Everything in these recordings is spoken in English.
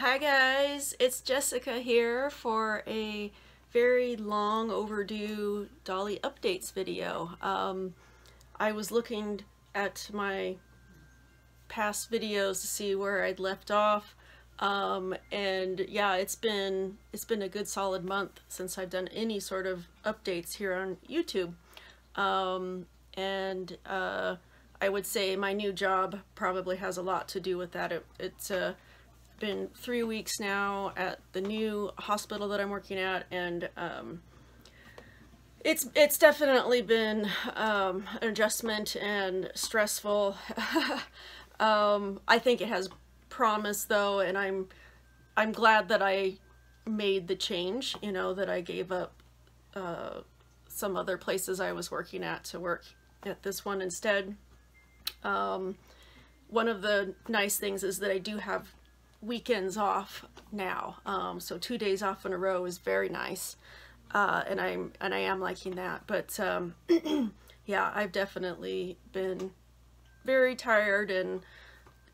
Hi guys, it's Jessica here for a very long overdue Dolly updates video. I was looking at my past videos to see where I'd left off, and yeah, it's been a good solid month since I've done any sort of updates here on YouTube. I would say my new job probably has a lot to do with that. It's been 3 weeks now at the new hospital that I'm working at, and it's definitely been an adjustment and stressful. I think it has promise though, and I'm glad that I made the change, you know, that I gave up some other places I was working at to work at this one instead. One of the nice things is that I do have weekends off now, so 2 days off in a row is very nice, and I am liking that. But yeah, I've definitely been very tired and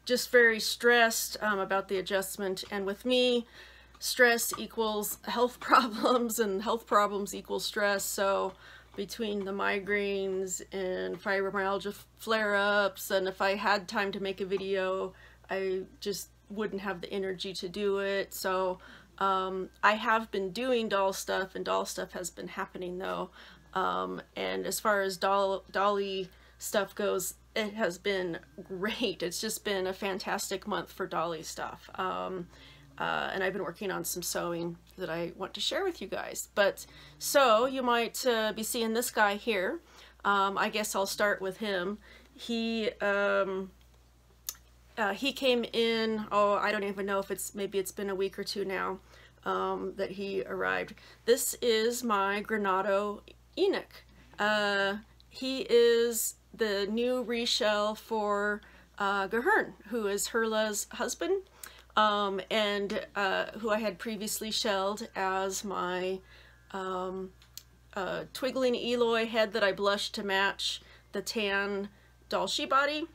just very stressed about the adjustment. And with me, stress equals health problems, and health problems equal stress. So between the migraines and fibromyalgia flare-ups, and if I had time to make a video, I just wouldn't have the energy to do it. So I have been doing doll stuff, and doll stuff has been happening though. And as far as Dolly stuff goes, it has been great. It's just been a fantastic month for Dolly stuff. And I've been working on some sewing that I want to share with you guys. But so you might be seeing this guy here. I guess I'll start with him. He came in, oh, I don't even know if maybe it's been a week or two now that he arrived. This is my Granado Enoch. He is the new reshell for Gahern, who is Herla's husband, and who I had previously shelled as my twiggling Eloy head that I blushed to match the tan doll she body.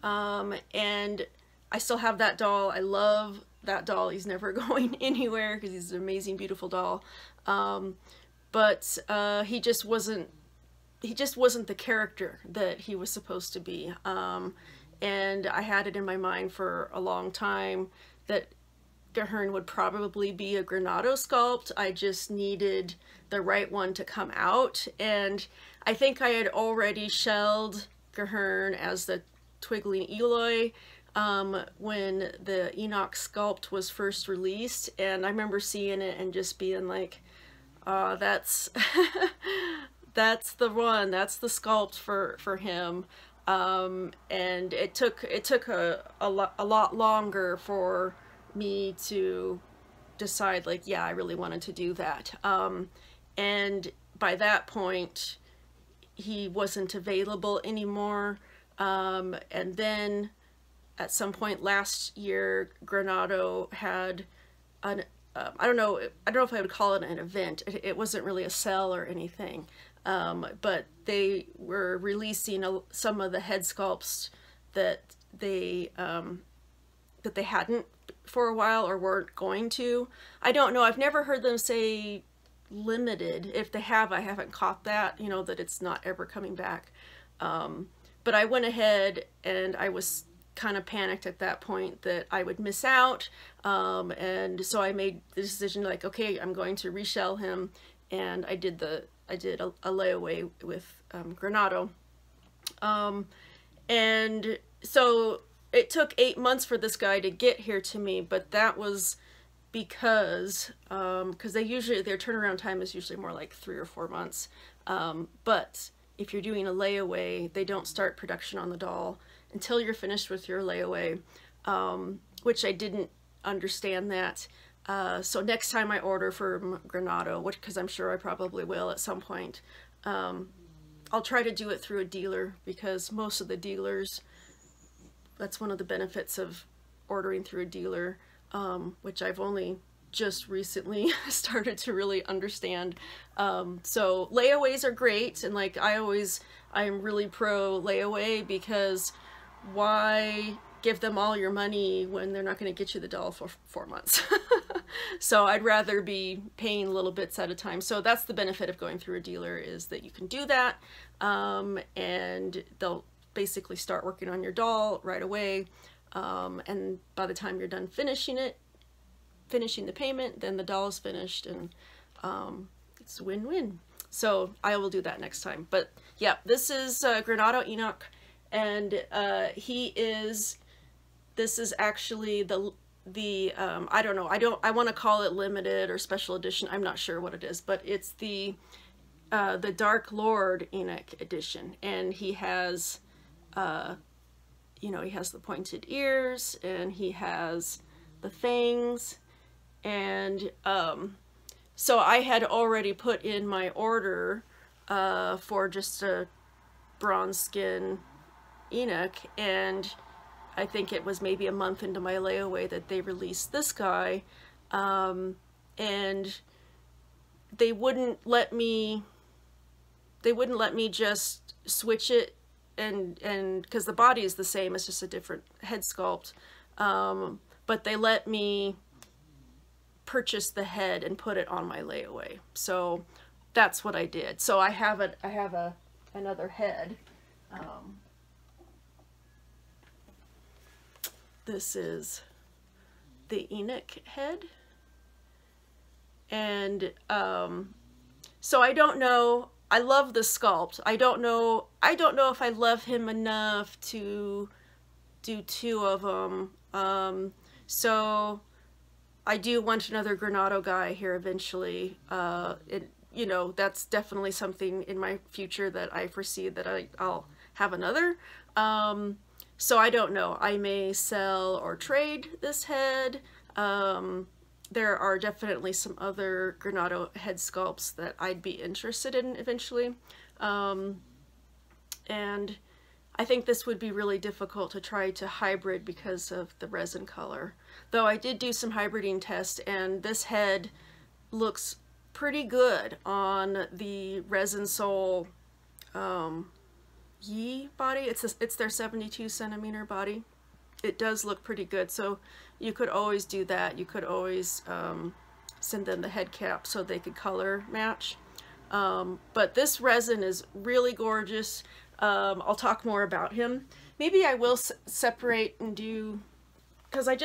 And I still have that doll. I love that doll. He's never going anywhere because he's an amazing, beautiful doll. But he just wasn't the character that he was supposed to be. And I had it in my mind for a long time that Gahern would probably be a Granado sculpt. I just needed the right one to come out. And I think I had already shelled Gahern as the twiggling Eloy when the Enoch sculpt was first released, and I remember seeing it and just being like, that's that's the one, that's the sculpt for him. And it took a lot longer for me to decide, like, yeah, I really wanted to do that. And by that point he wasn't available anymore. And then at some point last year, Granado had an I don't know if I would call it an event. It wasn't really a sale or anything, but they were releasing some of the head sculpts that they hadn't for a while or weren't going to. I don't know. I've never heard them say limited. If they have, I haven't caught that. You know, that it's not ever coming back. But I went ahead and I was kind of panicked at that point that I would miss out. And so I made the decision, like, okay, I'm going to reshell him. And I did a layaway with Granado. And so it took 8 months for this guy to get here to me, but that was because their turnaround time is usually more like 3 or 4 months. But if you're doing a layaway, they don't start production on the doll until you're finished with your layaway, which I didn't understand that. So next time I order from Granado, because I'm sure I probably will at some point, I'll try to do it through a dealer, because most of the dealers, that's one of the benefits of ordering through a dealer, which I've only just recently started to really understand. So layaways are great, and like I'm really pro layaway, because why give them all your money when they're not going to get you the doll for 4 months. So I'd rather be paying little bits at a time. So that's the benefit of going through a dealer, is that you can do that, and they'll basically start working on your doll right away, and by the time you're done finishing the payment, then the doll is finished, and it's a win-win. So I will do that next time. But yeah, this is Granado Enoch, and this is actually the I don't know, I want to call it limited or special edition, I'm not sure what it is, but it's the Dark Lord Enoch edition, and he has you know, he has the pointed ears, and he has the fangs, and so I had already put in my order for just a bronze skin Enoch, and I think it was maybe a month into my layaway that they released this guy, and they wouldn't let me just switch it, and because the body is the same, it's just a different head sculpt, but they let me purchase the head and put it on my layaway. So that's what I did. So I have another head. This is the Enoch Head, and so I don't know. I love the sculpt. I don't know if I love him enough to do 2 of them. So I do want another Granado guy here eventually. You know, that's definitely something in my future that I foresee that I'll have another. So I don't know. I may sell or trade this head. There are definitely some other Granado head sculpts that I'd be interested in eventually. And I think this would be really difficult to try to hybrid because of the resin color. Though I did do some hybriding tests, and this head looks pretty good on the Resin Soul Yi body. It's their 72 centimeter body. It does look pretty good, so you could always do that. You could always send them the head cap so they could color match. But this resin is really gorgeous. I'll talk more about him. Maybe I will separate and do, because I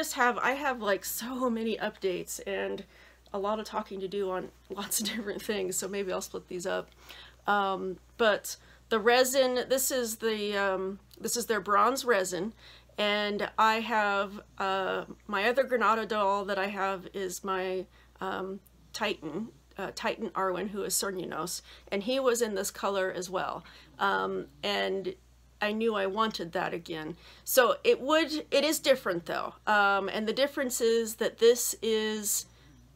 have like so many updates and a lot of talking to do on lots of different things, so maybe I'll split these up. But the resin, this is their bronze resin, and I have my other Granado doll that I have is my Titan Arwen, who is Sorninos, and he was in this color as well, and I knew I wanted that again. So it is different though, and the difference is that this is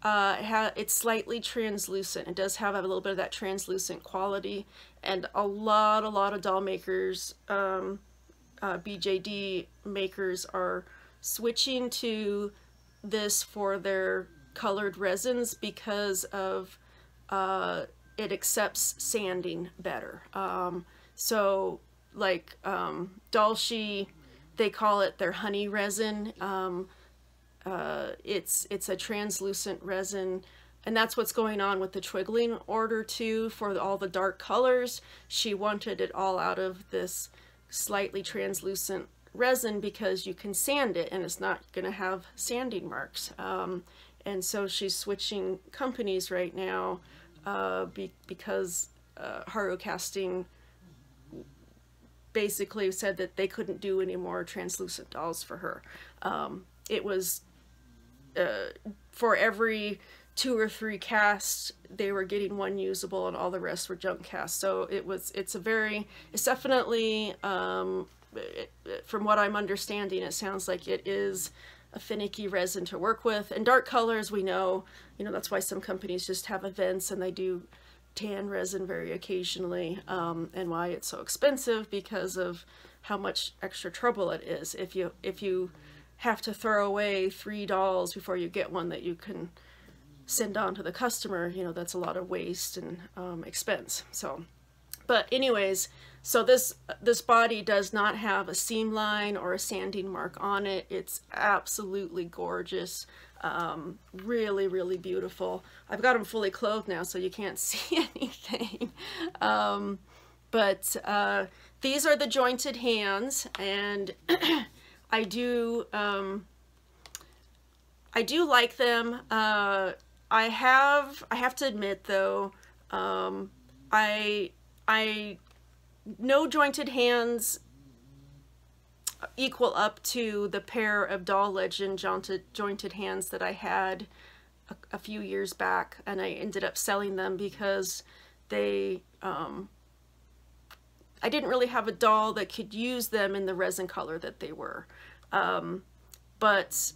it's slightly translucent. It does have a little bit of that translucent quality, and a lot of doll makers, BJD makers, are switching to this for their colored resins because of it accepts sanding better. So like Dolce, they call it their honey resin. It's a translucent resin, and that's what's going on with the Twiggling order too. For all the dark colors, she wanted it all out of this slightly translucent resin because you can sand it and it's not going to have sanding marks. And so she's switching companies right now because Haru Casting basically said that they couldn't do any more translucent dolls for her. It was for every 2 or 3 casts they were getting 1 usable and all the rest were junk casts. So it's definitely from what I'm understanding, it sounds like it is a finicky resin to work with. And dark colors, we know, that's why some companies just have events and they do tan resin very occasionally, and why it's so expensive because of how much extra trouble it is. If you have to throw away 3 dolls before you get one that you can send on to the customer, that's a lot of waste and expense. So, but anyways, So this body does not have a seam line or a sanding mark on it. It's absolutely gorgeous. Really, really beautiful. I've got them fully clothed now, so you can't see anything. But these are the jointed hands, and I do like them. I have to admit though, I no jointed hands equal up to the pair of Doll Legend jointed hands that I had a few years back, and I ended up selling them because they I didn't really have a doll that could use them in the resin color that they were. But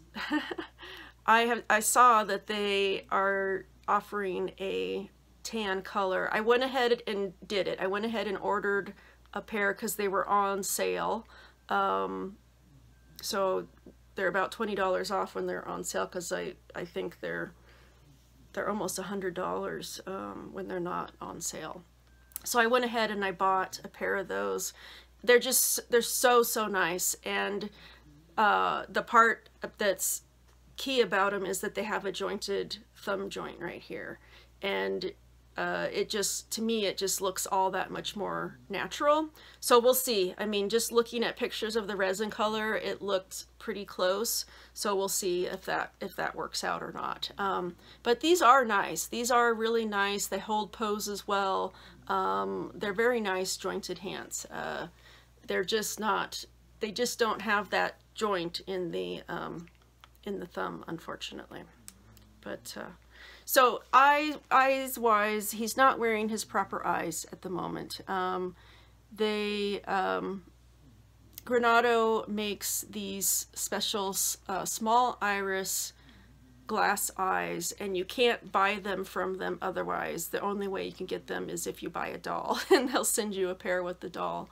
I saw that they are offering a tan color. I went ahead and did it. I went ahead and ordered a pair because they were on sale. So they're about $20 off when they're on sale, because I think they're almost $100 when they're not on sale. So I went ahead and I bought a pair of those. They're so nice, and the part that's key about them is that they have a jointed thumb joint right here, and it just, to me, it just looks all that much more natural. So we'll see. I mean, just looking at pictures of the resin color, it looked pretty close. So we'll see if that works out or not. But these are nice. These are really nice. They hold pose as well. They're very nice jointed hands. They're just not, they just don't have that joint in the thumb, unfortunately. But so eyes wise, he's not wearing his proper eyes at the moment. Granado makes these special small iris glass eyes, and you can't buy them from them otherwise. The only way you can get them is if you buy a doll, and they'll send you a pair with the doll.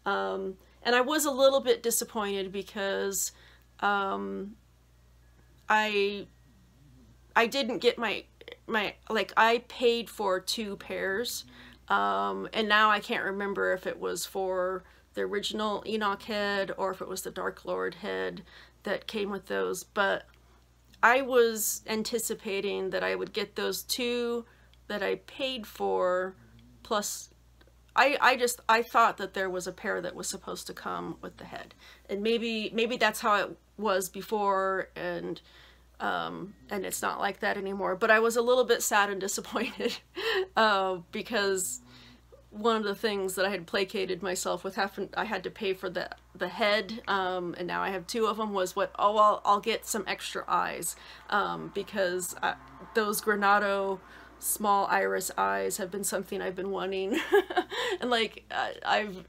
And I was a little bit disappointed because I didn't get my like, I paid for 2 pairs, and now I can't remember if it was for the original Enoch Head or if it was the Dark Lord head that came with those, but I was anticipating that I would get those 2 that I paid for, plus I thought that there was a pair that was supposed to come with the head, and maybe that's how it was before, and it's not like that anymore. But I was a little bit sad and disappointed because one of the things that I had placated myself with I had to pay for the head, and now I have 2 of them, was I'll get some extra eyes, because those Granado small iris eyes have been something I've been wanting. And like, I've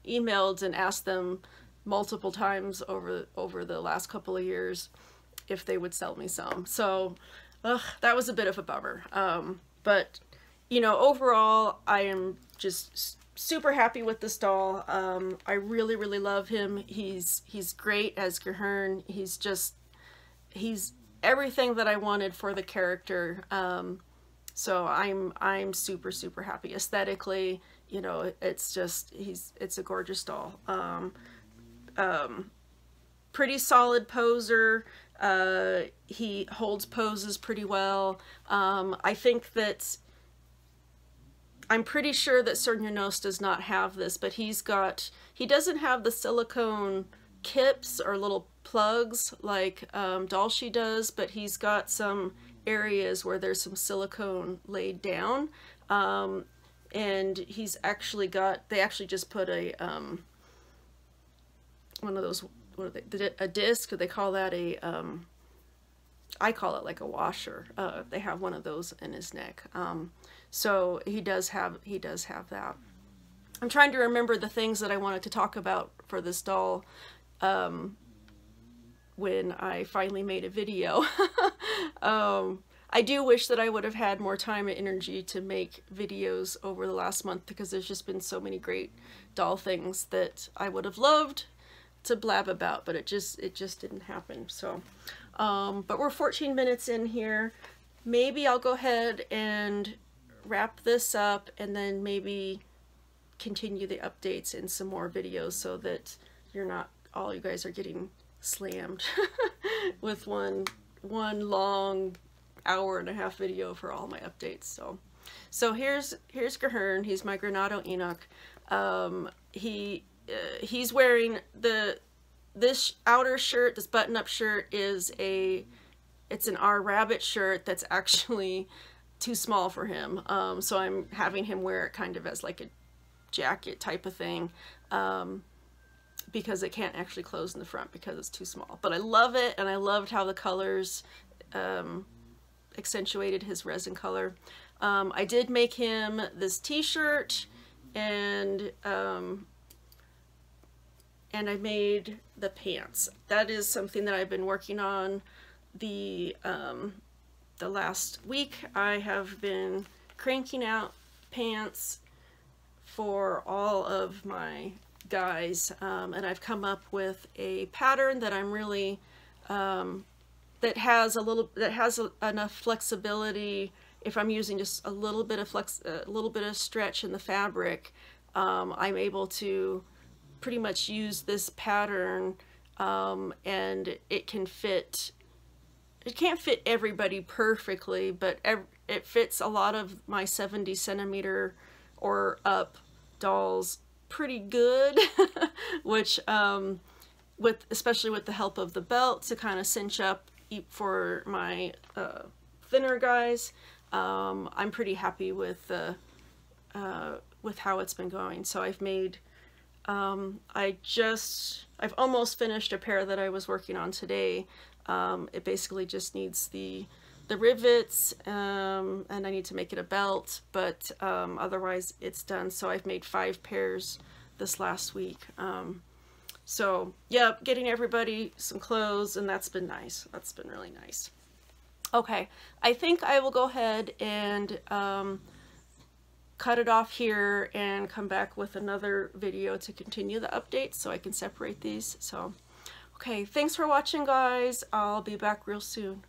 emailed and asked them multiple times over the last couple of years if they would sell me some. So that was a bit of a bummer. But you know, overall, I am just super happy with this doll. I really, really love him. He's great as Gahern. He's everything that I wanted for the character. So I'm super, super happy. Aesthetically, you know, it's a gorgeous doll. Pretty solid poser. He holds poses pretty well. I think that, I'm pretty sure that Cernunos does not have this, but he doesn't have the silicone kips or little plugs like Dolce does, but he's got some areas where there's some silicone laid down. And he's actually got, they actually just put a, one of those, what are they, a disc, they call that a, I call it like a washer. They have one of those in his neck. So he does have that. I'm trying to remember the things that I wanted to talk about for this doll when I finally made a video. I do wish that I would have had more time and energy to make videos over the last month, because there's just been so many great doll things that I would have loved to blab about, but it just didn't happen. So but we're 14 minutes in here. Maybe I'll go ahead and wrap this up, and then maybe continue the updates in some more videos so that you're not, all you guys are getting slammed with one long hour-and-a-half video for all my updates. So here's Gahern. He's my Granado Enoch. He's wearing this outer shirt, this button-up shirt it's an R rabbit shirt that's actually too small for him. So I'm having him wear it kind of as like a jacket type of thing, because it can't actually close in the front because it's too small. But I love it, and I loved how the colors accentuated his resin color. I did make him this t-shirt, and I made the pants. That is something that I've been working on the last week. I have been cranking out pants for all of my guys, and I've come up with a pattern that I'm really that has enough flexibility. If I'm using just a little bit of stretch in the fabric, I'm able to pretty much use this pattern, and it can fit. It can't fit everybody perfectly, but it fits a lot of my 70 centimeter or up dolls pretty good, which especially with the help of the belt to kind of cinch up for my thinner guys. I'm pretty happy with how it's been going. So I've made I've almost finished a pair that I was working on today. It basically just needs the rivets, and I need to make it a belt, but otherwise it's done. So I've made 5 pairs this last week. So yeah, getting everybody some clothes, and that's been nice. That's been really nice. Okay, I think I will go ahead and cut it off here and come back with another video to continue the updates so I can separate these. So okay, thanks for watching, guys. I'll be back real soon.